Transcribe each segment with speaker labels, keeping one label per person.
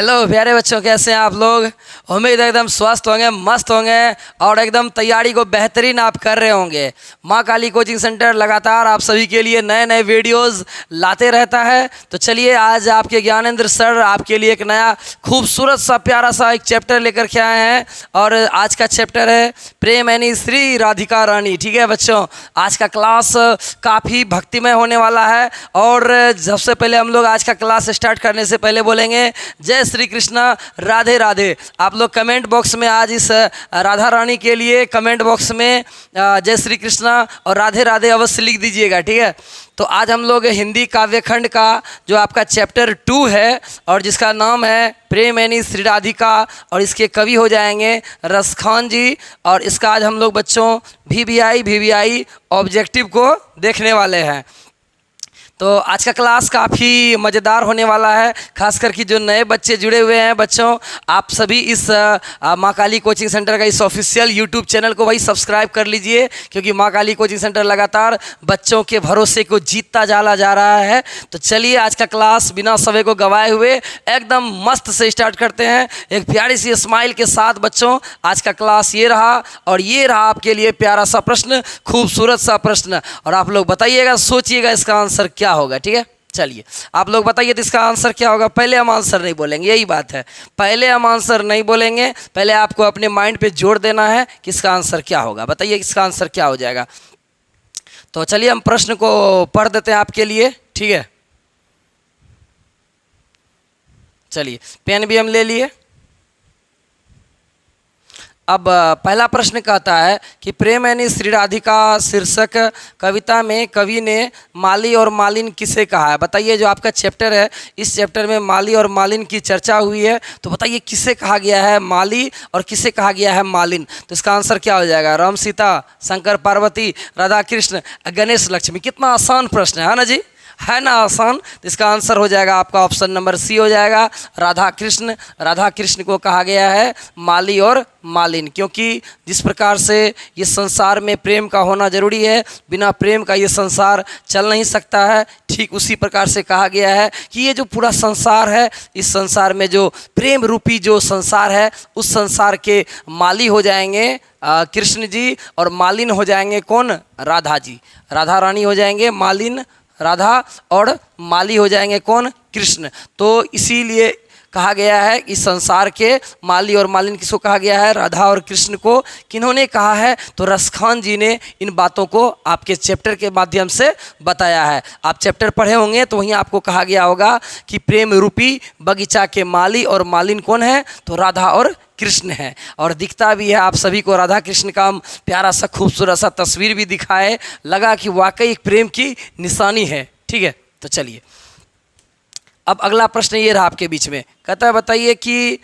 Speaker 1: Hello प्यारे बच्चों, कैसे हैं आप लोग। उम्मीद है एकदम स्वस्थ होंगे, मस्त होंगे और एकदम तैयारी को बेहतरीन आप कर रहे होंगे। माँ काली कोचिंग सेंटर लगातार आप सभी के लिए नए नए वीडियोस लाते रहता है। तो चलिए, आज आपके ज्ञानेंद्र सर आपके लिए एक नया खूबसूरत सा प्यारा सा एक चैप्टर लेकर के आए हैं और आज का चैप्टर है प्रेम यानी श्री राधिका रानी। ठीक है बच्चों, आज का क्लास काफ़ी भक्तिमय होने वाला है और सबसे पहले हम लोग आज का क्लास स्टार्ट करने से पहले बोलेंगे जय श्री कृष्णा, राधे राधे। आप लोग कमेंट बॉक्स में आज इस राधा रानी के लिए कमेंट बॉक्स में जय श्री कृष्णा और राधे राधे अवश्य लिख दीजिएगा। ठीक है, तो आज हम लोग हिंदी काव्यखंड का जो आपका चैप्टर 2 है और जिसका नाम है प्रेम यानी श्री राधिका और इसके कवि हो जाएंगे रसखान जी। और इसका आज हम लोग बच्चों VVI ऑब्जेक्टिव को देखने वाले हैं। तो आज का क्लास काफ़ी मज़ेदार होने वाला है, खासकर कि जो नए बच्चे जुड़े हुए हैं बच्चों, आप सभी इस माँ काली कोचिंग सेंटर का इस ऑफिशियल यूट्यूब चैनल को भाई सब्सक्राइब कर लीजिए, क्योंकि माँ काली कोचिंग सेंटर लगातार बच्चों के भरोसे को जीतता जा रहा है। तो चलिए, आज का क्लास बिना समय को गंवाए हुए एकदम मस्त से स्टार्ट करते हैं। एक प्यारी सी स्माइल के साथ बच्चों, आज का क्लास ये रहा और ये रहा आपके लिए प्यारा सा प्रश्न, खूबसूरत सा प्रश्न। और आप लोग बताइएगा, सोचिएगा इसका आंसर क्या होगा। ठीक है, चलिए आप लोग बताइए तो इसका आंसर क्या होगा। पहले हम आंसर नहीं बोलेंगे, यही बात है, पहले हम आंसर नहीं बोलेंगे, पहले आपको अपने माइंड पे जोर देना है कि इसका आंसर क्या होगा। बताइए इसका आंसर क्या हो जाएगा। तो चलिए हम प्रश्न को पढ़ देते हैं आपके लिए। ठीक है, चलिए पेन भी हम ले लिए। अब पहला प्रश्न कहता है कि प्रेम यानी श्री राधिका शीर्षक कविता में कवि ने माली और मालिन किसे कहा है। बताइए, जो आपका चैप्टर है इस चैप्टर में माली और मालिन की चर्चा हुई है, तो बताइए किसे कहा गया है माली और किसे कहा गया है मालिन। तो इसका आंसर क्या हो जाएगा। राम सीता, शंकर पार्वती, राधा कृष्ण, गणेश लक्ष्मी। कितना आसान प्रश्न है ना जी, है ना आसान। तो इसका आंसर हो जाएगा आपका ऑप्शन नंबर सी हो जाएगा, राधा कृष्ण। राधा कृष्ण को कहा गया है माली और मालिन, क्योंकि जिस प्रकार से ये संसार में प्रेम का होना जरूरी है, बिना प्रेम का ये संसार चल नहीं सकता है, ठीक उसी प्रकार से कहा गया है कि ये जो पूरा संसार है, इस संसार में जो प्रेम रूपी जो संसार है, उस संसार के माली हो जाएंगे कृष्ण जी और मालिन हो जाएंगे कौन, राधा जी। राधा रानी हो जाएंगे मालिन राधा और माली हो जाएंगे कौन, कृष्ण। तो इसीलिए कहा गया है इस संसार के माली और मालिन किसको कहा गया है, राधा और कृष्ण को। किन्होंने कहा है, तो रसखान जी ने इन बातों को आपके चैप्टर के माध्यम से बताया है। आप चैप्टर पढ़े होंगे तो वहीं आपको कहा गया होगा कि प्रेम रूपी बगीचा के माली और मालिन कौन है, तो राधा और कृष्ण है। और दिखता भी है आप सभी को राधा कृष्ण का प्यारा सा खूबसूरत सा तस्वीर भी दिखाए, लगा कि वाकई एक प्रेम की निशानी है। ठीक है, तो चलिए अब अगला प्रश्न ये रहा आपके बीच में, कहता है बताइए कि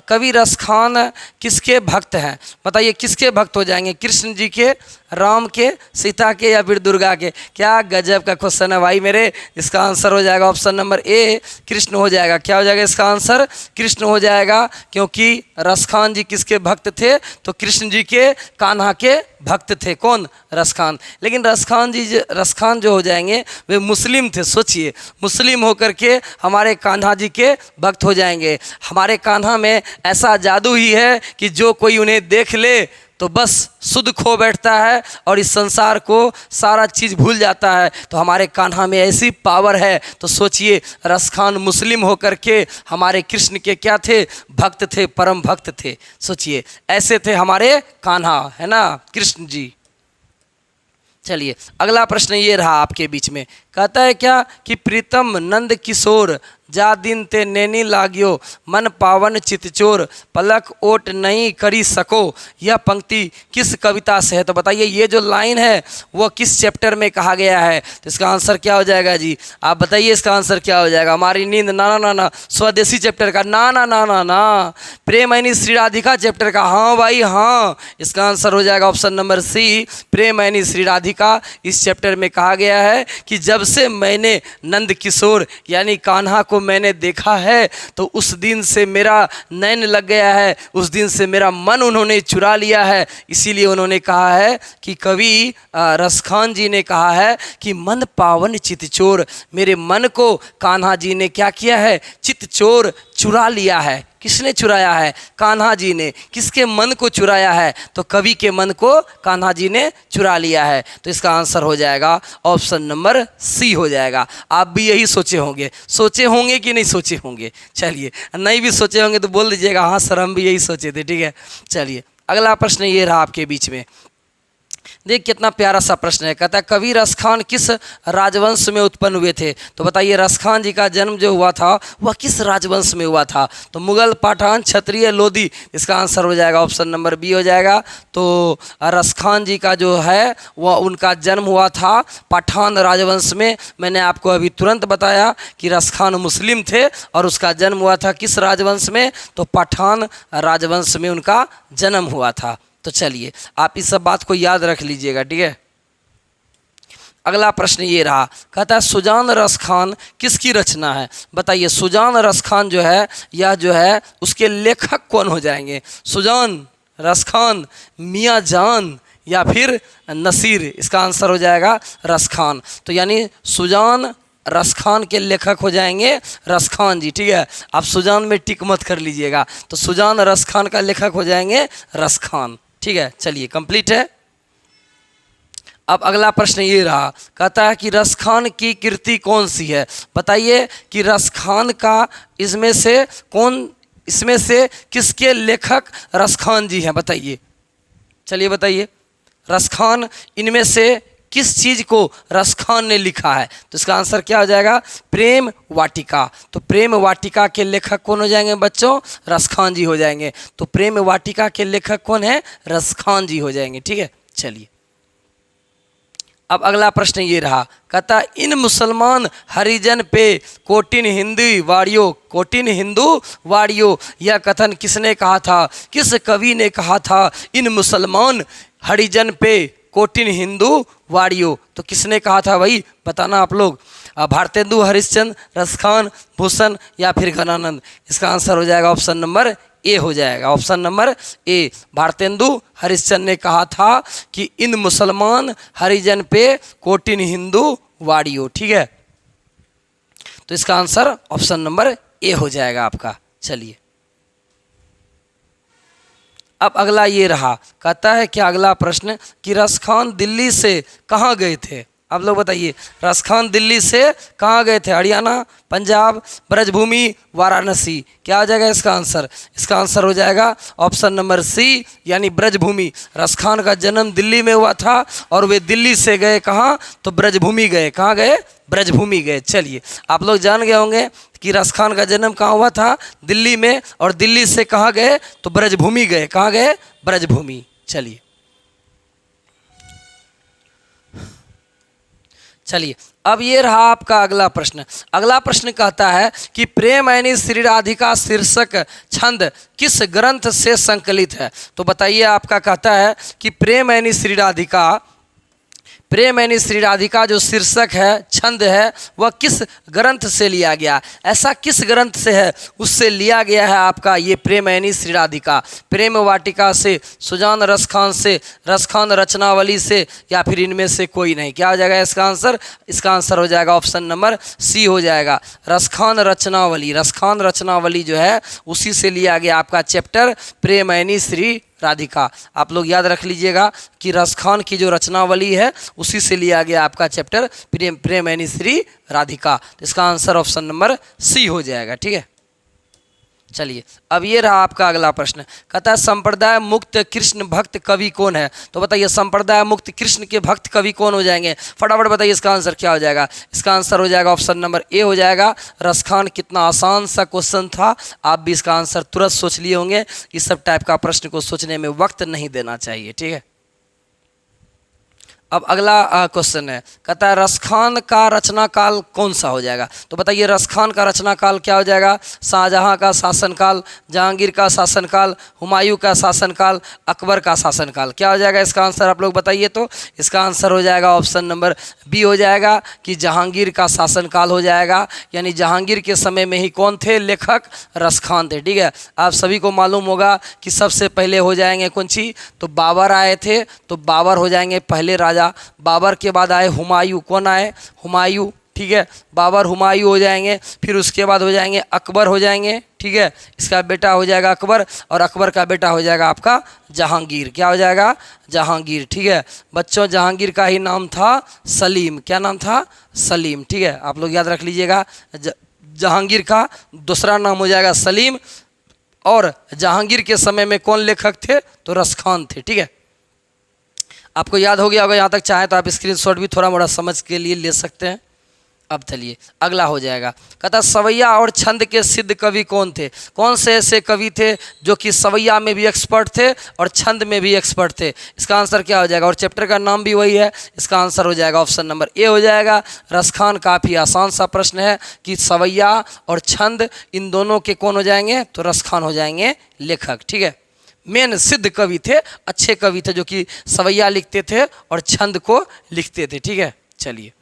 Speaker 1: कवि रसखान किसके भक्त हैं। बताइए किसके भक्त हो जाएंगे, कृष्ण जी के, राम के, सीता के या फिर दुर्गा के। क्या गजब का क्वेश्चन है भाई मेरे। इसका आंसर हो जाएगा ऑप्शन नंबर ए, कृष्ण हो जाएगा। क्या हो जाएगा इसका आंसर, कृष्ण हो जाएगा, क्योंकि रसखान जी किसके भक्त थे, तो कृष्ण जी के, कान्हा के भक्त थे कौन, रसखान। लेकिन रसखान जो हो जाएंगे वे मुस्लिम थे। सोचिए, मुस्लिम होकर के हमारे कान्हा जी के भक्त हो जाएंगे। हमारे कान्हा में ऐसा जादू ही है कि जो कोई उन्हें देख ले तो बस सुध खो बैठता है और इस संसार को सारा चीज़ भूल जाता है। तो हमारे कान्हा में ऐसी पावर है। तो सोचिए, रसखान मुस्लिम होकर के हमारे कृष्ण के क्या थे, भक्त थे, परम भक्त थे। सोचिए, ऐसे थे हमारे कान्हा, है ना, कृष्ण जी। चलिए अगला प्रश्न ये रहा आपके बीच में, कहता है क्या कि प्रीतम नंद किशोर जा दिन ते नैनी लाग्यो मन पावन चितचोर पलक ओट नहीं करी सको। यह पंक्ति किस कविता से है। तो बताइए ये जो लाइन है वो किस चैप्टर में कहा गया है। तो इसका आंसर क्या हो जाएगा जी, आप बताइए इसका आंसर क्या हो जाएगा। हमारी नींद, ना ना ना ना, स्वदेशी चैप्टर का, ना ना ना ना ना, प्रेम यानी श्री राधिका चैप्टर का। हाँ भाई हाँ, इसका आंसर हो जाएगा ऑप्शन नंबर सी, प्रेम यानी श्री राधिका। इस चैप्टर में कहा गया है कि जब से मैंने नंद किशोर यानी कान्हा को मैंने देखा है, तो उस दिन से मेरा नैन लग गया है, उस दिन से मेरा मन उन्होंने चुरा लिया है। इसीलिए उन्होंने कहा है कि कवि रसखान जी ने कहा है कि मन पावन चितचोर, मेरे मन को कान्हा जी ने क्या किया है, चितचोर चुरा लिया है। किसने चुराया है? कान्हा जी ने। किसके मन को चुराया है? तो कवि के मन को कान्हा जी ने चुरा लिया है। तो इसका आंसर हो जाएगा ऑप्शन नंबर सी हो जाएगा। आप भी यही सोचे होंगे कि नहीं सोचे होंगे? चलिए, नहीं भी सोचे होंगे तो बोल दीजिएगा हाँ सर हम भी यही सोचे थे। ठीक है, चलिए अगला प्रश्न ये रहा आपके बीच में। देख कितना प्यारा सा प्रश्न है। कहता है कवि रसखान किस राजवंश में उत्पन्न हुए थे? तो बताइए रसखान जी का जन्म जो हुआ था वह किस राजवंश में हुआ था? तो मुगल, पठान, क्षत्रिय, लोधी। इसका आंसर हो जाएगा ऑप्शन नंबर बी हो जाएगा। तो रसखान जी का जो है वह उनका जन्म हुआ था पठान राजवंश में। मैंने आपको अभी तुरंत बताया कि रसखान मुस्लिम थे और उसका जन्म हुआ था किस राजवंश में? तो पठान राजवंश में उनका जन्म हुआ था। तो चलिए आप इस सब बात को याद रख लीजिएगा। ठीक है, अगला प्रश्न ये रहा। कहता है सुजान रसखान किसकी रचना है? बताइए सुजान रसखान जो है यह जो है उसके लेखक कौन हो जाएंगे? सुजान रसखान, मियाँ जान या फिर नसीर? इसका आंसर हो जाएगा रसखान। तो यानी सुजान रसखान के लेखक हो जाएंगे रसखान जी। ठीक है, आप सुजान में टिक मत कर लीजिएगा। तो सुजान रसखान का लेखक हो जाएंगे रसखान। ठीक है, चलिए कंप्लीट है। अब अगला प्रश्न ये रहा। कहता है कि रसखान की कृति कौन सी है? बताइए कि रसखान का इसमें से किसके लेखक रसखान जी हैं? बताइए, चलिए बताइए रसखान इनमें से किस चीज़ को रसखान ने लिखा है? तो इसका आंसर क्या हो जाएगा? प्रेम वाटिका। तो प्रेम वाटिका के लेखक कौन हो जाएंगे बच्चों? रसखान जी हो जाएंगे। तो प्रेम वाटिका के लेखक कौन है? रसखान जी हो जाएंगे। ठीक है, चलिए अब अगला प्रश्न ये रहा। कहता इन मुसलमान हरिजन पे कोटिन हिंदू वाड़ियो यह कथन किसने कहा था? किस कवि ने कहा था इन मुसलमान हरिजन पे कोटिन हिंदू वाड़ियो? तो किसने कहा था भाई बताना आप लोग। भारतेंदु हरिश्चंद्र, रसखान, भूषण या फिर घनानंद? इसका आंसर हो जाएगा ऑप्शन नंबर ए हो जाएगा। Option number A, Bharatendu Harishchandra ने कहा था कि इन मुसलमान हरिजन पे कोटिन हिंदू वाड़ियो। ठीक है, तो इसका आंसर ऑप्शन नंबर ए हो जाएगा आपका। चलिए अब अगला ये रहा। कहता है कि अगला प्रश्न कि रसखान दिल्ली से कहाँ गए थे? आप लोग बताइए रसखान दिल्ली से कहाँ गए थे? हरियाणा, पंजाब, ब्रजभूमि, वाराणसी? क्या हो जाएगा इसका आंसर? इसका आंसर हो जाएगा ऑप्शन नंबर सी यानी ब्रजभूमि। रसखान का जन्म दिल्ली में हुआ था और वे दिल्ली से गए कहाँ? तो ब्रजभूमि गए। कहाँ गए? ब्रजभूमि गए। चलिए आप लोग जान गए होंगे कि रसखान का जन्म कहाँ हुआ था? दिल्ली में। और दिल्ली से कहाँ गए? तो ब्रजभूमि गए। कहाँ गए? ब्रजभूमि। चलिए अब ये रहा आपका अगला प्रश्न। अगला प्रश्न कहता है कि प्रेमैनी श्री राधिका शीर्षक छंद किस ग्रंथ से संकलित है? तो बताइए आपका कहता है कि प्रेमैनी श्री राधिका जो शीर्षक है, छंद है, वह किस ग्रंथ से लिया गया? ऐसा किस ग्रंथ से है उससे लिया गया है आपका ये प्रेमैनी श्री राधिका? प्रेम वाटिका से, सुजान रसखान से, रसखान रचनावली से या फिर इनमें से कोई नहीं? क्या हो जाएगा इसका आंसर? इसका आंसर हो जाएगा ऑप्शन नंबर सी हो जाएगा, रसखान रचनावली। रसखान रचनावली जो है उसी से लिया गया आपका चैप्टर प्रेमैनी श्री राधिका। आप लोग याद रख लीजिएगा कि रसखान की जो रचनावली है उसी से लिया गया आपका चैप्टर प्रेमैनी श्री राधिका। तो इसका आंसर ऑप्शन नंबर सी हो जाएगा। ठीक है, चलिए अब ये रहा आपका अगला प्रश्न। कहता है संप्रदाय मुक्त कृष्ण भक्त कवि कौन है? तो बताइए संप्रदाय मुक्त कृष्ण के भक्त कवि कौन हो जाएंगे? फटाफट बताइए इसका आंसर क्या हो जाएगा? इसका आंसर हो जाएगा ऑप्शन नंबर ए हो जाएगा रसखान। कितना आसान सा क्वेश्चन था, आप भी इसका आंसर तुरंत सोच लिए होंगे। इस सब टाइप का प्रश्न को सोचने में वक्त नहीं देना चाहिए। ठीक है, अब अगला क्वेश्चन है। कहता है रसखान का रचना काल कौन सा हो जाएगा? तो बताइए रसखान का रचना काल क्या हो जाएगा? शाहजहां का शासनकाल, जहांगीर का शासनकाल, हुमायूं का शासनकाल, अकबर का शासनकाल? क्या हो जाएगा इसका आंसर? आप लोग बताइए। तो इसका आंसर हो जाएगा ऑप्शन नंबर बी हो जाएगा कि जहांगीर का शासनकाल हो जाएगा। यानी जहांगीर के समय में ही कौन थे लेखक? रसखान थे। ठीक है, आप सभी को मालूम होगा कि सबसे पहले हो जाएंगे कौन सी? तो बाबर आए थे, तो बाबर हो जाएंगे पहले राजा। बाबर के बाद आए हुमायूं। कौन आए? हुमायूं। ठीक है, बाबर हुमायूं हो जाएंगे। फिर उसके बाद हो जाएंगे अकबर हो जाएंगे। ठीक है। इसका बेटा हो जाएगा अकबर और अकबर का बेटा हो जाएगा आपका जहांगीर। क्या हो जाएगा? जहांगीर। ठीक है बच्चों, जहांगीर का ही नाम था सलीम। क्या नाम था? सलीम। ठीक है, आप लोग याद रख लीजिएगा, जहांगीर का दूसरा नाम हो जाएगा सलीम। और जहांगीर के समय में कौन लेखक थे? तो रसखान थे। ठीक है, आपको याद हो गया होगा यहाँ तक। चाहे तो आप स्क्रीनशॉट भी थोड़ा मोड़ा समझ के लिए ले सकते हैं। अब चलिए अगला हो जाएगा। कहता सवैया और छंद के सिद्ध कवि कौन थे? कौन से ऐसे कवि थे जो कि सवैया में भी एक्सपर्ट थे और छंद में भी एक्सपर्ट थे? इसका आंसर क्या हो जाएगा? और चैप्टर का नाम भी वही है। इसका आंसर हो जाएगा ऑप्शन नंबर ए हो जाएगा रसखान। काफ़ी आसान सा प्रश्न है कि सवैया और छंद इन दोनों के कौन हो जाएंगे? तो रसखान हो जाएंगे लेखक। ठीक है, मेन सिद्ध कवि थे, अच्छे कवि थे जो कि सवैया लिखते थे और छंद को लिखते थे। ठीक है, चलिए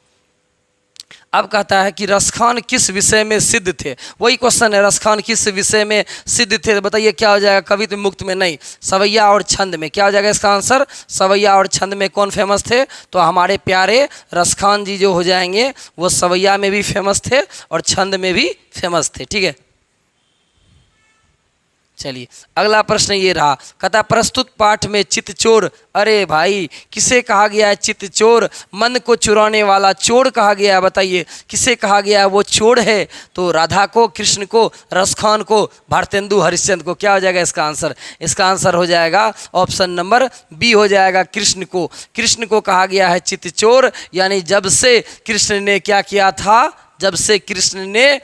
Speaker 1: अब कहता है कि रसखान किस विषय में सिद्ध थे? वही क्वेश्चन है, रसखान किस विषय में सिद्ध थे? बताइए क्या हो जाएगा? कवित्व मुक्त में नहीं, सवैया और छंद में। क्या हो जाएगा इसका आंसर? सवैया और छंद में कौन फेमस थे? तो हमारे प्यारे रसखान जी जो हो जाएंगे वो सवैया में भी फेमस थे और छंद में भी फेमस थे। ठीक है, चलिए अगला प्रश्न ये रहा। कहता प्रस्तुत पाठ में चित्तचोर, अरे भाई किसे कहा गया है चित्तचोर? मन को चुराने वाला चोर कहा गया है। बताइए किसे कहा गया है वो चोर है? तो राधा को, कृष्ण को, रसखान को, भारतेंदु हरिश्चंद्र को। क्या हो जाएगा इसका आंसर? इसका आंसर हो जाएगा ऑप्शन नंबर बी हो जाएगा कृष्ण को। कृष्ण को कहा गया है चित्तचोर, यानी जब से कृष्ण ने क्या किया था? जब से कृष्ण ने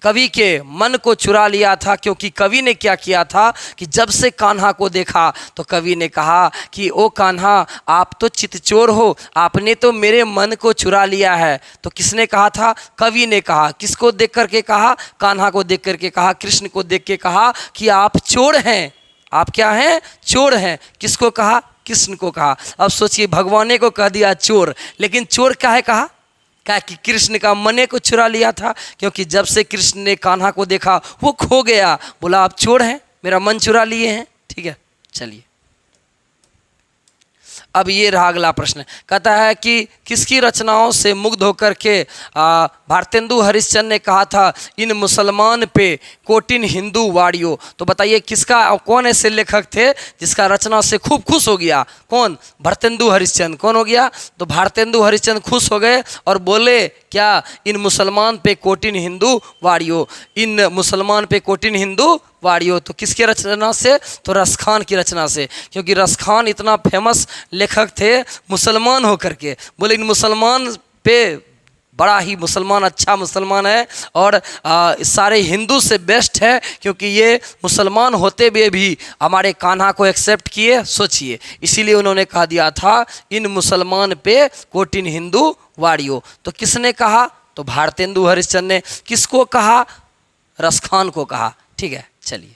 Speaker 1: कवि के मन को चुरा लिया था। क्योंकि कवि ने क्या किया था कि जब से कान्हा को देखा तो कवि ने कहा कि ओ कान्हा आप तो चित्तचोर हो, आपने तो मेरे मन को चुरा लिया है। तो किसने कहा था? कवि ने कहा। किसको देख करके कहा? कान्हा को देख करके कहा, कृष्ण को देख के कहा कि आप चोर हैं। आप क्या हैं? चोर हैं। किसको कहा? कृष्ण को कहा। अब सोचिए, भगवाने को कह दिया चोर, लेकिन चोर क्या है कहा? क्या कि कृष्ण का मने को चुरा लिया था। क्योंकि जब से कृष्ण ने कान्हा को देखा वो खो गया, बोला आप चोर हैं, मेरा मन चुरा लिए हैं। ठीक है, चलिए अब ये रहा अगला प्रश्न। कहता है कि किसकी रचनाओं से मुग्ध होकर के भारतेंदु हरिश्चंद्र ने कहा था इन मुसलमान पे कोटिन हिंदू वाड़ियों? तो बताइए किसका, कौन ऐसे लेखक थे जिसका रचना से खूब खुश हो गया? कौन? भारतेंदु हरिश्चंद्र। कौन हो गया? तो भारतेंदु हरिश्चंद्र खुश हो गए और बोले क्या? इन मुसलमान पे कोटिन हिंदू वाड़ियों, इन मुसलमान पे कोटिन हिंदू वाड़ियों। तो किसके रचना से? तो रसखान की रचना से। क्योंकि रसखान इतना फेमस लेखक थे मुसलमान होकर के, बोले इन मुसलमान पे बड़ा ही मुसलमान अच्छा मुसलमान है और सारे हिंदू से बेस्ट है, क्योंकि ये मुसलमान होते हुए भी हमारे कान्हा को एक्सेप्ट किए। सोचिए, इसीलिए उन्होंने कहा दिया था इन मुसलमान पे कोटिन हिंदू वाड़ियों। तो किसने कहा? तो भारतेंदु हरिश्चंद्र ने। किसको कहा? रसखान को कहा। ठीक है, चलिए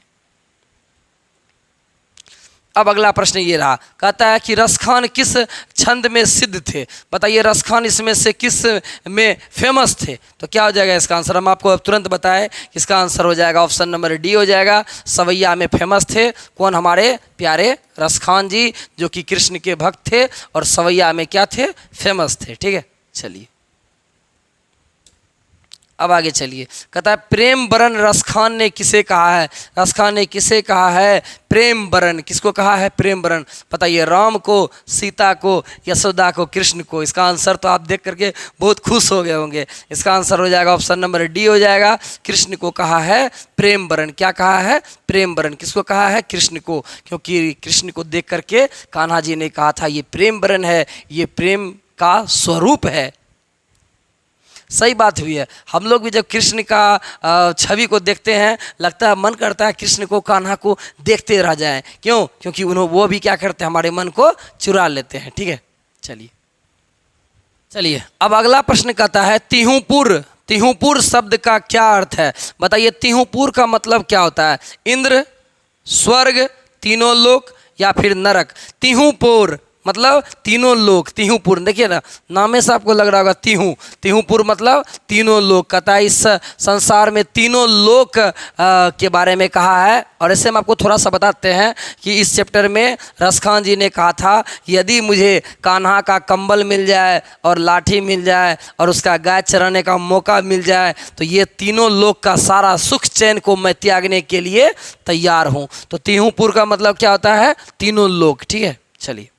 Speaker 1: अब अगला प्रश्न ये रहा। कहता है कि रसखान किस छंद में सिद्ध थे? बताइए रसखान इसमें से किस में फेमस थे? तो क्या हो जाएगा इसका आंसर? हम आपको अब तुरंत बताएं, इसका आंसर हो जाएगा ऑप्शन नंबर डी हो जाएगा, सवैया में फेमस थे। कौन? हमारे प्यारे रसखान जी जो कि कृष्ण के भक्त थे और सवैया में क्या थे? फेमस थे। ठीक है, चलिए अब आगे चलिए। कहता है प्रेम बरन रसखान ने किसे कहा है? रसखान ने किसे कहा है प्रेम बरन? किसको कहा है प्रेम बरन? बताइए, राम को, सीता को, यशोदा को, कृष्ण को? इसका आंसर तो आप देख करके बहुत खुश हो गए होंगे। इसका आंसर हो जाएगा ऑप्शन नंबर डी हो जाएगा, कृष्ण को कहा है प्रेम बरन। क्या कहा है? प्रेम बरन। किसको कहा है? कृष्ण को। क्योंकि कृष्ण को देख करके कान्हा जी ने कहा था ये प्रेम बरन है, ये प्रेम का स्वरूप है। सही बात हुई है। हम लोग भी जब कृष्ण का छवि को देखते हैं, लगता है, मन करता है कृष्ण को, कान्हा को देखते रह जाएं। क्यों? क्योंकि वो भी क्या करते हैं? हमारे मन को चुरा लेते हैं। ठीक है, चलिए अब अगला प्रश्न कहता है तिहुपुर। तिहुपुर शब्द का क्या अर्थ है? बताइए तिहुपुर का मतलब क्या होता है? इंद्र, स्वर्ग, तीनों लोक या फिर नरक? तिहुपुर मतलब तीनों लोक, तिहुपुर। देखिए ना, नामे से आपको लग रहा होगा तिहुपुर मतलब तीनों लोक। कहता है इस संसार में तीनों लोक के बारे में कहा है। और ऐसे हम आपको थोड़ा सा बताते हैं कि इस चैप्टर में रसखान जी ने कहा था कि यदि मुझे कान्हा का कंबल मिल जाए और लाठी मिल जाए और उसका गाय चराने का मौका मिल जाए तो ये तीनों लोक का सारा सुख चैन को मैं त्यागने के लिए तैयार हूँ। तो तिहुपुर का मतलब क्या होता है? तीनों लोक। ठीक है, चलिए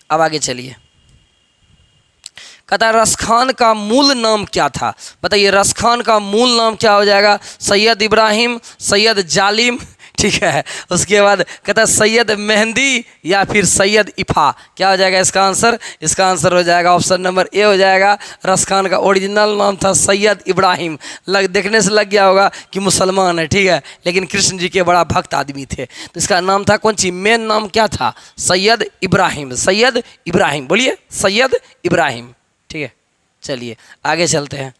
Speaker 1: अब आगे चलिए। कहता है रसखान का मूल नाम क्या था? बताइए, रसखान का मूल नाम क्या हो जाएगा? सैयद इब्राहिम, सैयद जालिम, ठीक है। उसके बाद कहता है सैयद मेहंदी या फिर सैयद इफ़ा। क्या हो जाएगा इसका आंसर? इसका आंसर हो जाएगा ऑप्शन नंबर ए हो जाएगा। रसखान का ओरिजिनल नाम था सैयद इब्राहिम। देखने से लग गया होगा कि मुसलमान है, ठीक है, लेकिन कृष्ण जी के बड़ा भक्त आदमी थे। तो इसका नाम था कौन सी? मेन नाम क्या था? सैयद इब्राहिम। सैयद इब्राहिम, बोलिए सैयद इब्राहिम। ठीक है, चलिए आगे चलते हैं।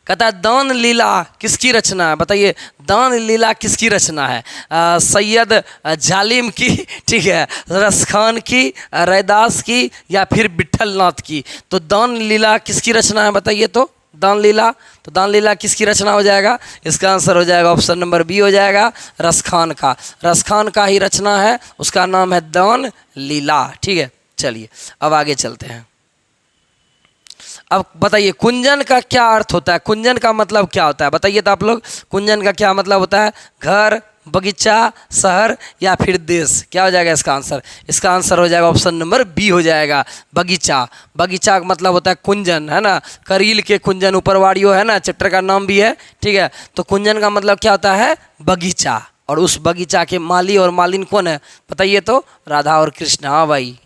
Speaker 1: कहता है दान लीला किसकी रचना है? बताइए, दान लीला किसकी रचना है? सैयद जालिम की, ठीक है, रसखान की, रैदास की या फिर विट्ठल नाथ की? तो दान लीला किसकी रचना है? बताइए तो दान लीला। तो दान लीला किसकी रचना हो जाएगा? इसका आंसर हो जाएगा ऑप्शन नंबर बी हो जाएगा, रसखान का। रसखान का ही रचना है, उसका नाम है दान लीला। ठीक है, चलिए अब आगे चलते हैं। अब बताइए कुंजन का क्या अर्थ होता है? कुंजन का मतलब क्या होता है? बताइए तो आप लोग, कुंजन का क्या मतलब होता है? घर, बगीचा, शहर या फिर देश? क्या हो जाएगा इसका आंसर? इसका आंसर हो जाएगा ऑप्शन नंबर बी हो जाएगा, बगीचा। बगीचा का मतलब होता है कुंजन, है ना। करील के कुंजन ऊपरवाड़ियों, है ना, चैप्टर का नाम भी है, ठीक है। तो कुंजन का मतलब क्या होता है? बगीचा। और उस बगीचा के माली और मालिन कौन है? बताइए तो, राधा और कृष्ण। हाँ भाई,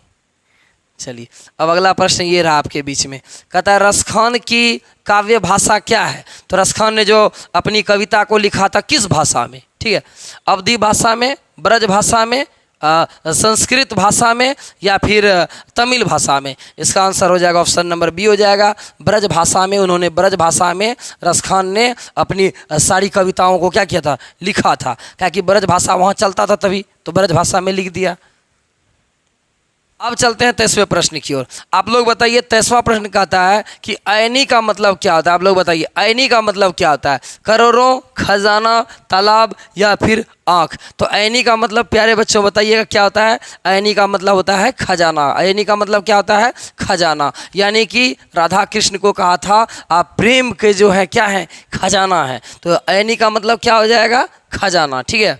Speaker 1: चलिए अब अगला प्रश्न ये रहा आपके बीच में। कहता है रसखान की काव्य भाषा क्या है? तो रसखान ने जो अपनी कविता को लिखा था किस भाषा में? ठीक है, अवधी भाषा में, ब्रज भाषा में, संस्कृत भाषा में या फिर तमिल भाषा में? इसका आंसर हो जाएगा ऑप्शन नंबर बी हो जाएगा, ब्रज भाषा में। उन्होंने ब्रज भाषा में रसखान ने अपनी सारी कविताओं को क्या किया था? लिखा था। क्या कि ब्रज भाषा वहाँ चलता था, तभी तो ब्रज भाषा में लिख दिया। अब चलते हैं 23वें प्रश्न की ओर। आप लोग बताइए, 23वां प्रश्न कहता है कि ऐनी का मतलब क्या होता है? आप लोग बताइए, ऐनी का मतलब क्या होता है? करोड़ों, खजाना, तालाब या फिर आँख? तो ऐनी का मतलब प्यारे बच्चों बताइएगा क्या होता है? ऐनी का मतलब होता है खजाना। ऐनी का मतलब क्या होता है? खजाना। यानी कि राधा कृष्ण को कहा था आप प्रेम के जो है क्या है? खजाना है। तो ऐनी का मतलब क्या हो जाएगा? खजाना। ठीक है,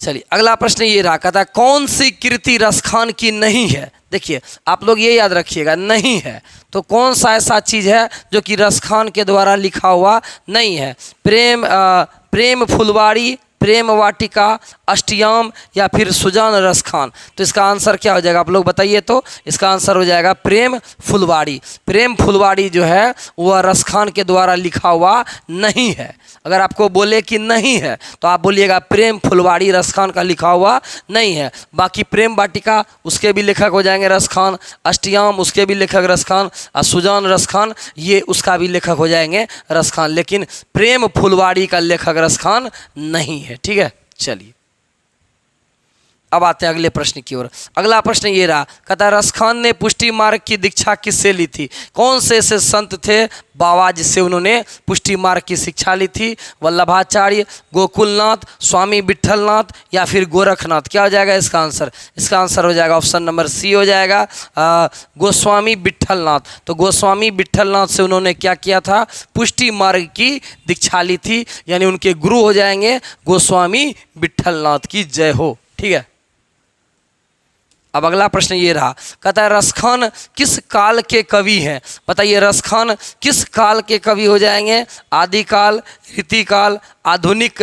Speaker 1: चलिए अगला प्रश्न ये रहा। कहता है कौन सी कृति रसखान की नहीं है? देखिए आप लोग ये याद रखिएगा, नहीं है तो कौन सा ऐसा चीज़ है जो कि रसखान के द्वारा लिखा हुआ नहीं है? प्रेम फुलवाड़ी, प्रेम वाटिका, अष्टयाम या फिर सुजान रसखान? तो इसका आंसर क्या हो जाएगा? आप लोग बताइए तो। इसका आंसर हो जाएगा प्रेम फुलवाड़ी। प्रेम फुलवाड़ी जो है वह रसखान के द्वारा लिखा हुआ नहीं है। अगर आपको बोले कि नहीं है तो आप बोलिएगा प्रेम फुलवाड़ी रसखान का लिखा हुआ नहीं है। बाकी प्रेम वाटिका उसके भी लेखक हो जाएंगे रसखान, अष्टयाम उसके भी लेखक रसखान, और सुजान रसखान ये उसका भी लेखक हो जाएंगे रसखान। लेकिन प्रेम फुलवाड़ी का लेखक रसखान नहीं है। ठीक है, चलिए अब आते हैं अगले प्रश्न की ओर। अगला प्रश्न ये रहा। कहता है रसखान ने पुष्टि मार्ग की दीक्षा किससे ली थी? कौन से ऐसे संत थे बाबा जिससे उन्होंने पुष्टि मार्ग की शिक्षा ली थी? वल्लभाचार्य, गोकुलनाथ, स्वामी विट्ठलनाथ या फिर गोरखनाथ? क्या हो जाएगा इसका आंसर? इसका आंसर हो जाएगा ऑप्शन नंबर सी हो जाएगा, गोस्वामी विट्ठलनाथ। तो गोस्वामी विट्ठलनाथ से उन्होंने क्या किया था? पुष्टि मार्ग की दीक्षा ली थी, यानी उनके गुरु हो जाएंगे गोस्वामी विट्ठलनाथ की जय हो। ठीक है, अब अगला प्रश्न ये रहा। कहता है रसखान किस काल के कवि हैं? बताइए रसखान किस काल के कवि हो जाएंगे? आदिकाल, रीतिकाल, आधुनिक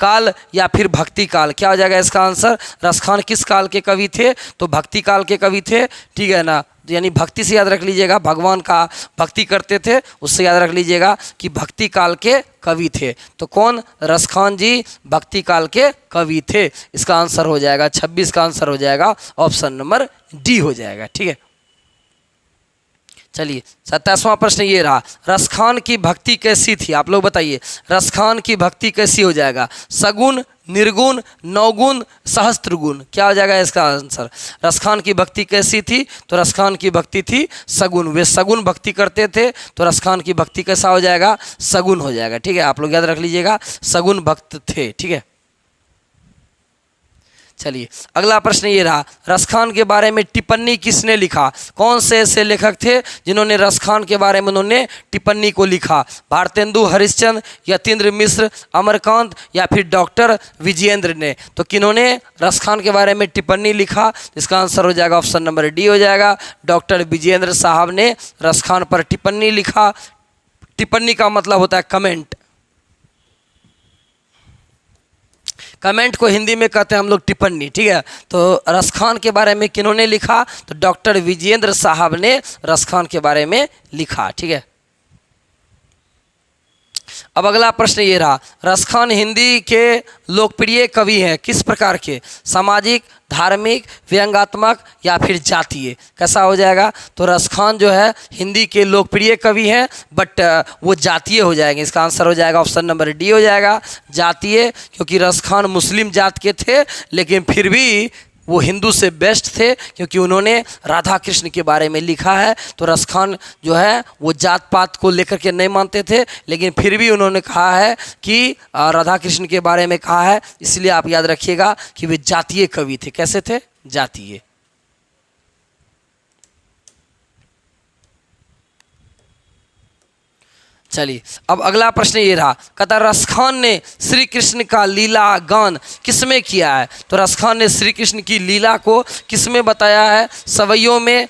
Speaker 1: काल या फिर भक्ति काल? क्या हो जाएगा इसका आंसर? रसखान किस काल के कवि थे? तो भक्ति काल के कवि थे। ठीक है ना, यानी भक्ति से याद रख लीजिएगा, भगवान का भक्ति करते थे, उससे याद रख लीजिएगा कि भक्ति काल के कवि थे। तो कौन? रसखान जी भक्ति काल के कवि थे। इसका आंसर हो जाएगा 26 का आंसर हो जाएगा ऑप्शन नंबर डी हो जाएगा। ठीक है, चलिए 27वां प्रश्न ये रहा। रसखान की भक्ति कैसी थी? आप लोग बताइए, रसखान की भक्ति कैसी हो जाएगा? सगुन, निर्गुण, नवगुण, सहस्त्रगुण। क्या हो जाएगा इसका आंसर? रसखान की भक्ति कैसी थी? तो रसखान की भक्ति थी सगुण। वे सगुण भक्ति करते थे, तो रसखान की भक्ति कैसा हो जाएगा? सगुण हो जाएगा। ठीक है, आप लोग याद रख लीजिएगा, सगुण भक्त थे। ठीक है, चलिए अगला प्रश्न ये रहा, रसखान के बारे में टिप्पणी किसने लिखा? कौन से ऐसे लेखक थे जिन्होंने रसखान के बारे में उन्होंने टिप्पणी को लिखा? भारतेंदु हरिश्चंद्र, यतीन्द्र मिश्र, अमरकांत या फिर डॉक्टर विजयेंद्र ने? तो किन्होंने रसखान के बारे में टिप्पणी लिखा? इसका आंसर हो जाएगा ऑप्शन नंबर डी हो जाएगा, डॉक्टर विजयेंद्र साहब ने रसखान पर टिप्पणी लिखा। टिप्पणी का मतलब होता है कमेंट। कमेंट को हिंदी में कहते हैं हम लोग टिप्पणी। ठीक है, तो रसखान के बारे में किन्होंने लिखा? तो डॉक्टर विजयेंद्र साहब ने रसखान के बारे में लिखा। ठीक है, अब अगला प्रश्न ये रहा, रसखान हिंदी के लोकप्रिय कवि हैं, किस प्रकार के? सामाजिक, धार्मिक, व्यंग्यात्मक या फिर जातीय? कैसा हो जाएगा? तो रसखान जो है हिंदी के लोकप्रिय कवि हैं, बट वो जातीय हो जाएंगे। इसका आंसर हो जाएगा ऑप्शन नंबर डी हो जाएगा, जातीय। क्योंकि रसखान मुस्लिम जात के थे, लेकिन फिर भी वो हिंदू से बेस्ट थे, क्योंकि उन्होंने राधा कृष्ण के बारे में लिखा है। तो रसखान जो है वो जात पात को लेकर के नहीं मानते थे, लेकिन फिर भी उन्होंने कहा है कि राधा कृष्ण के बारे में कहा है, इसलिए आप याद रखिएगा कि वे जातीय कवि थे। कैसे थे? जातीय। चलिए अब अगला प्रश्न ये रहा, कहता रसखान ने श्री कृष्ण का लीला गान किसमें किया है? तो रसखान ने श्री कृष्ण की लीला को किसमें बताया है? सवैयों में,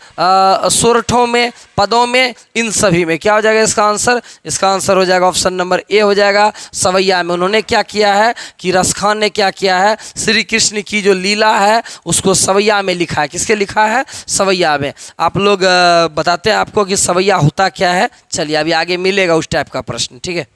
Speaker 1: सोरठों में, पदों में, इन सभी में। क्या हो जाएगा इसका आंसर? इसका आंसर हो जाएगा ऑप्शन नंबर ए हो जाएगा, सवैया में। उन्होंने क्या किया है कि रसखान ने क्या किया है, श्री कृष्ण की जो लीला है उसको सवैया में लिखा है। किसके लिखा है? सवैया में। आप लोग बताते हैं आपको कि सवैया होता क्या है। चलिए अभी आगे मिलेगा उस टाइप का प्रश्न। ठीक है,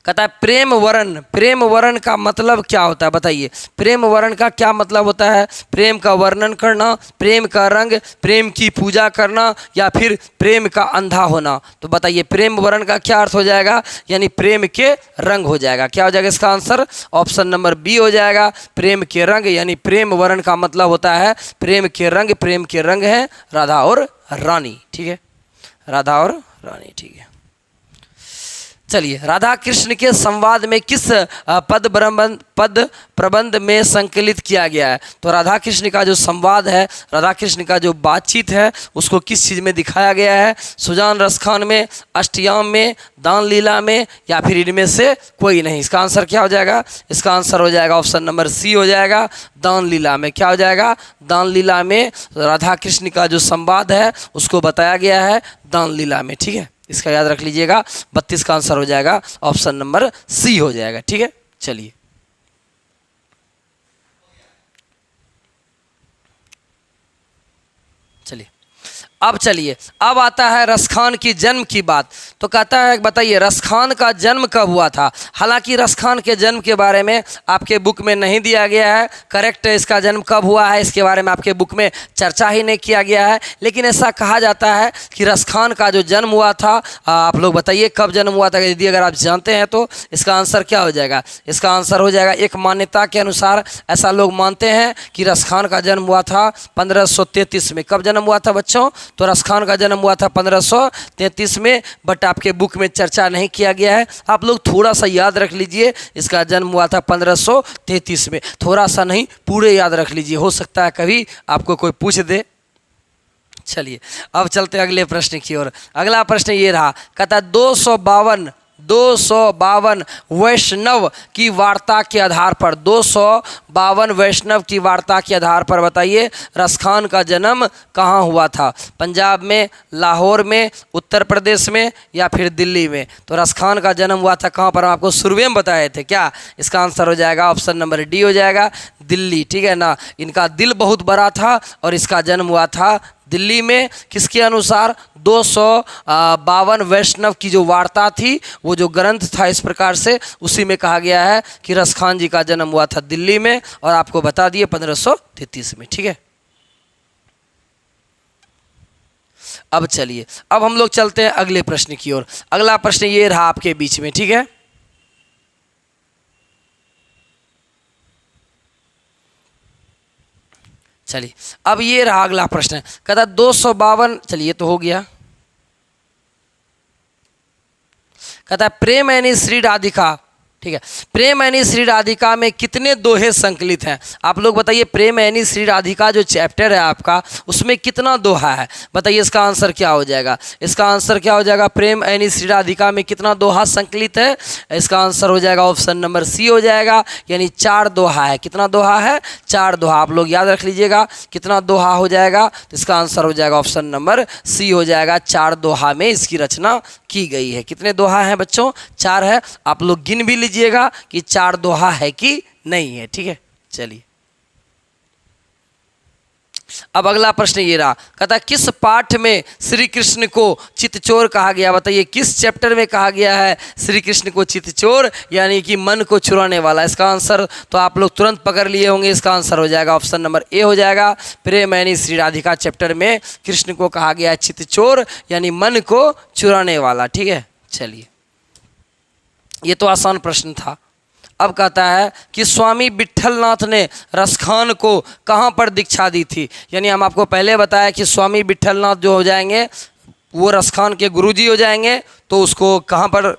Speaker 1: कहता है प्रेम वर्ण, प्रेम वर्ण का मतलब क्या होता है? बताइए, प्रेम वर्ण का क्या मतलब होता है? प्रेम का वर्णन करना, प्रेम का रंग, प्रेम की पूजा करना या फिर प्रेम का अंधा होना? तो बताइए प्रेम वर्ण का क्या अर्थ हो जाएगा? यानी प्रेम के रंग हो जाएगा। क्या हो जाएगा इसका आंसर? ऑप्शन नंबर बी हो जाएगा, प्रेम के रंग। यानी प्रेम वर्ण का मतलब होता है प्रेम के रंग। प्रेम के रंग है राधा और रानी। ठीक है, राधा और रानी। ठीक है, चलिए राधा कृष्ण के संवाद में किस पद प्रबंध में संकलित किया गया है? तो राधा कृष्ण का जो संवाद है, राधा कृष्ण का जो बातचीत है, उसको किस चीज़ में दिखाया गया है? सुजान रसखान में, अष्टयाम में, दान लीला में या फिर इनमें से कोई नहीं? इसका आंसर क्या हो जाएगा? इसका आंसर हो जाएगा ऑप्शन नंबर सी हो जाएगा, दान लीला में। क्या हो जाएगा? दान लीला में राधा कृष्ण का जो संवाद है उसको बताया गया है दान लीला में। ठीक है, इसका याद रख लीजिएगा, 32 का आंसर हो जाएगा ऑप्शन नंबर सी हो जाएगा। ठीक है, चलिए चलिए अब आता है रसखान की जन्म की बात। तो कहता है बताइए रसखान का जन्म कब हुआ था? हालांकि रसखान के जन्म के बारे में आपके बुक में नहीं दिया गया है, करेक्ट है, इसका जन्म कब हुआ है इसके बारे में आपके बुक में चर्चा ही नहीं किया गया है। लेकिन ऐसा कहा जाता है कि रसखान का जो जन्म हुआ था, आप लोग बताइए कब जन्म हुआ था? यदि अगर आप जानते हैं तो इसका आंसर क्या हो जाएगा? इसका आंसर हो जाएगा, एक मान्यता के अनुसार ऐसा लोग मानते हैं कि रसखान का जन्म हुआ था 1533 में। कब जन्म हुआ था बच्चों? तो रसखान का जन्म हुआ था 1533 में, बट आपके बुक में चर्चा नहीं किया गया है। आप लोग थोड़ा सा याद रख लीजिए, इसका जन्म हुआ था 1533 में। थोड़ा सा नहीं, पूरे याद रख लीजिए, हो सकता है कभी आपको कोई पूछ दे। चलिए अब चलते हैं अगले प्रश्न की ओर। अगला प्रश्न ये रहा, कहता 252 वैष्णव की वार्ता के आधार पर, 252 वैष्णव की वार्ता के आधार पर बताइए रसखान का जन्म कहाँ हुआ था? पंजाब में, लाहौर में, उत्तर प्रदेश में या फिर दिल्ली में? तो रसखान का जन्म हुआ था कहाँ पर? हम आपको शुरू में बताए थे। क्या इसका आंसर हो जाएगा? ऑप्शन नंबर डी हो जाएगा, दिल्ली। ठीक है ना, इनका दिल बहुत बड़ा था और इसका जन्म हुआ था दिल्ली में। किसके अनुसार? 252 वैष्णव की जो वार्ता थी, वो जो ग्रंथ था इस प्रकार से, उसी में कहा गया है कि रसखान जी का जन्म हुआ था दिल्ली में, और आपको बता दिए 1533 में। ठीक है, अब चलिए अब हम लोग चलते हैं अगले प्रश्न की ओर। अगला प्रश्न ये रहा आपके बीच में। ठीक है, चलिए अब ये रहा अगला प्रश्न, कहता 252, चलिए ये तो हो गया। कहता है प्रेम यानी श्री राधिका, ठीक है, प्रेम यानी श्री राधिका में कितने दोहे संकलित हैं? आप लोग बताइए, प्रेम यानी श्री राधिका जो चैप्टर है आपका, उसमें कितना दोहा है? बताइए इसका आंसर क्या हो जाएगा? इसका आंसर क्या हो जाएगा? प्रेम यानी श्री राधिका में कितना दोहा संकलित है? इसका आंसर हो जाएगा ऑप्शन नंबर सी हो जाएगा, यानी 4 दोहा है। कितना दोहा है? 4 दोहा। आप लोग याद रख लीजिएगा कितना दोहा हो जाएगा, तो इसका आंसर हो जाएगा ऑप्शन नंबर सी हो जाएगा। 4 दोहा में इसकी रचना की गई है। कितने दोहा हैं बच्चों? 4 है। आप लोग गिन भी लीजिएगा कि 4 दोहा है कि नहीं है, ठीक है। चलिए अब अगला प्रश्न ये रहा, कहता है किस पाठ में श्री कृष्ण को चित्तचोर कहा गया? बताइए किस चैप्टर में कहा गया है श्री कृष्ण को चित्तचोर, यानी कि मन को चुराने वाला? इसका आंसर तो आप लोग तुरंत पकड़ लिए होंगे। इसका आंसर हो जाएगा ऑप्शन नंबर ए हो जाएगा। प्रेम यानी श्री राधिका चैप्टर में कृष्ण को कहा गया है चित्तचोर, यानी मन को चुराने वाला, ठीक है। चलिए ये तो आसान प्रश्न था। अब कहता है कि स्वामी विट्ठलनाथ ने रसखान को कहाँ पर दीक्षा दी थी? यानी हम आपको पहले बताया कि स्वामी विट्ठलनाथ जो हो जाएंगे वो रसखान के गुरुजी हो जाएंगे, तो उसको कहाँ पर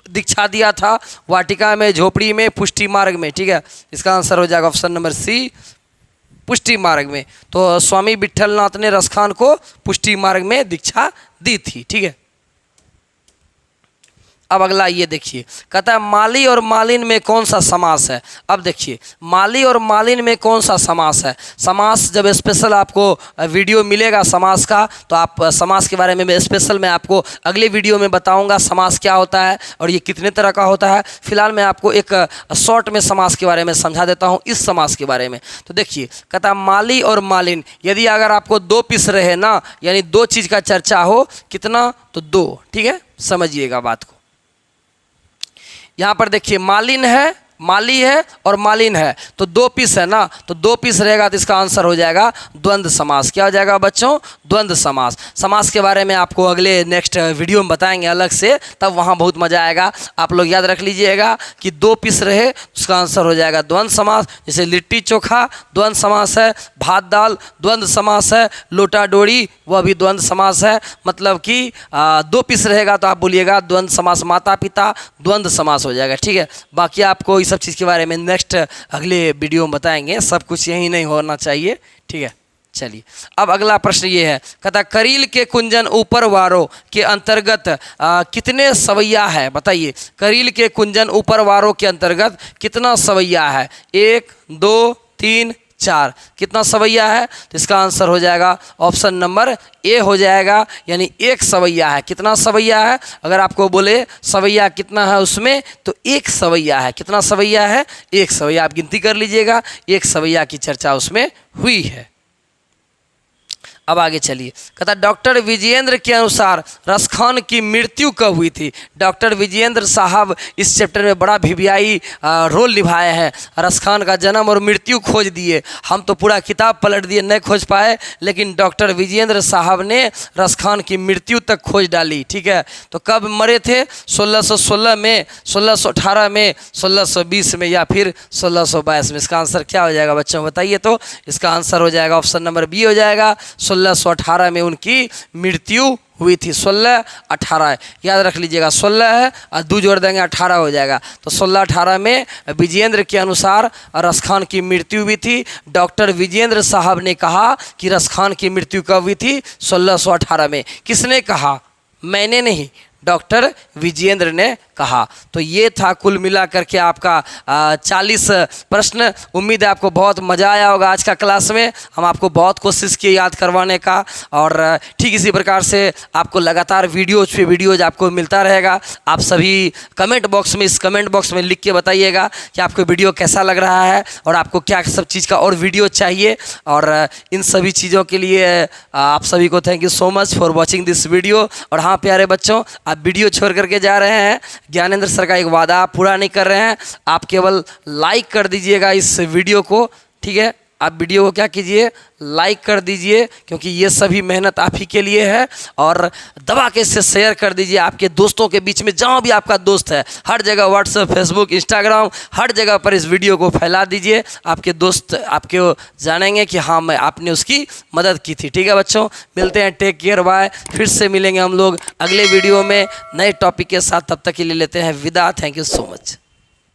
Speaker 1: दीक्षा दिया था? वाटिका में, झोपड़ी में, पुष्टि मार्ग में, ठीक है। इसका आंसर हो जाएगा ऑप्शन नंबर सी, पुष्टि मार्ग में। तो स्वामी विट्ठलनाथ ने रसखान को पुष्टि मार्ग में दीक्षा दी थी, ठीक है। अब अगला ये देखिए, कहता है माली और मालिन में कौन सा समास है? अब देखिए माली और मालिन में कौन सा समास है? समास जब स्पेशल आपको वीडियो मिलेगा समास का, तो आप समास के बारे में स्पेशल मैं आपको अगले वीडियो में बताऊंगा समास क्या होता है और ये कितने तरह का होता है। फिलहाल मैं आपको एक शॉर्ट में समास के बारे में समझा देता हूँ, इस समास के बारे में। तो देखिए कहता है माली और मालिन, यदि अगर आपको 2 पीस रहे ना, यानी 2 चीज़ का चर्चा हो, कितना? तो 2, ठीक है। समझिएगा बात को। यहाँ पर देखिए मालिन है, माली है और मालिन है, तो 2 पीस है ना, तो 2 पीस रहेगा, तो इसका आंसर हो जाएगा द्वंद्व समास। क्या हो जाएगा बच्चों? द्वंद्व समास। समास के बारे में आपको अगले नेक्स्ट वीडियो में बताएंगे अलग से, तब वहाँ बहुत मज़ा आएगा। आप लोग याद रख लीजिएगा कि 2 पीस रहे, उसका आंसर हो जाएगा द्वंद्व समास। जैसे लिट्टी चोखा द्वंद्व समास है, भात दाल द्वंद्व समास है, लोटा डोरी वह भी द्वंद्व समास है। मतलब कि 2 पीस रहेगा तो आप बोलिएगा द्वंद्व समास। माता पिता द्वंद्व समास हो जाएगा, ठीक है। बाकी आपको सब चीज़ के बारे में नेक्स्ट अगले वीडियो में बताएंगे, सब कुछ यही नहीं होना चाहिए, ठीक है। चलिए अब अगला प्रश्न ये है, कहता करील के कुंजन ऊपर वारों के अंतर्गत कितने सवैया है? बताइए करील के कुंजन ऊपर वारों के अंतर्गत कितना सवैया है? 1 2 3 4, कितना सवैया है? तो इसका आंसर हो जाएगा ऑप्शन नंबर ए हो जाएगा, यानी 1 सवैया है। कितना सवैया है? अगर आपको बोले सवैया कितना है उसमें, तो 1 सवैया है। कितना सवैया है? 1 सवैया। आप गिनती कर लीजिएगा, 1 सवैया की चर्चा उसमें हुई है। अब आगे चलिए, कहता डॉक्टर विजयेंद्र के अनुसार रसखान की मृत्यु कब हुई थी? डॉक्टर विजयेंद्र साहब इस चैप्टर में बड़ा भिवियाई रोल निभाए हैं। रसखान का जन्म और मृत्यु खोज दिए। हम तो पूरा किताब पलट दिए, नहीं खोज पाए, लेकिन डॉक्टर विजयेंद्र साहब ने रसखान की मृत्यु तक खोज डाली, ठीक है। तो कब मरे थे? 1616 में, 1618 में, 1620 में, या फिर 1622 में। इसका आंसर क्या हो जाएगा बच्चों बताइए? तो इसका आंसर हो जाएगा ऑप्शन नंबर बी हो जाएगा। 1618 में उनकी मृत्यु हुई थी। 1618 याद रख लीजिएगा, 16 है और 2 जोड़ देंगे 18 हो जाएगा। तो 1618 में विजयेंद्र के अनुसार रसखान की मृत्यु हुई थी। डॉक्टर विजयेंद्र साहब ने कहा कि रसखान की मृत्यु कब हुई थी? 1618 में। किसने कहा? मैंने नहीं, डॉक्टर विजयेंद्र ने कहा। तो ये था कुल मिलाकर के आपका 40 प्रश्न। उम्मीद है आपको बहुत मज़ा आया होगा आज का क्लास में। हम आपको बहुत कोशिश किए याद करवाने का, और ठीक इसी प्रकार से आपको लगातार वीडियोज पे वीडियोज आपको मिलता रहेगा। आप सभी कमेंट बॉक्स में, इस कमेंट बॉक्स में लिख के बताइएगा कि आपको वीडियो कैसा लग रहा है और आपको क्या सब चीज़ का और वीडियो चाहिए। और इन सभी चीज़ों के लिए आप सभी को thank you so much for watching this video. और हाँ प्यारे बच्चों, आप वीडियो छोड़ करके जा रहे हैं, ज्ञानेंद्र सर का एक वादा आप पूरा नहीं कर रहे हैं। आप केवल लाइक कर दीजिएगा इस वीडियो को, ठीक है। आप वीडियो को क्या कीजिए, लाइक कर दीजिए, क्योंकि ये सभी मेहनत आप ही के लिए है। और दबा के इसे शेयर कर दीजिए आपके दोस्तों के बीच में, जहाँ भी आपका दोस्त है, हर जगह व्हाट्सएप, फेसबुक, इंस्टाग्राम, हर जगह पर इस वीडियो को फैला दीजिए। आपके दोस्त आपके जानेंगे कि हाँ मैं आपने उसकी मदद की थी। ठीक है बच्चों, मिलते हैं, टेक केयर, बाय। फिर से मिलेंगे हम लोग अगले वीडियो में नए टॉपिक के साथ। तब तक के लिए लेते हैं विदा। Thank you so much.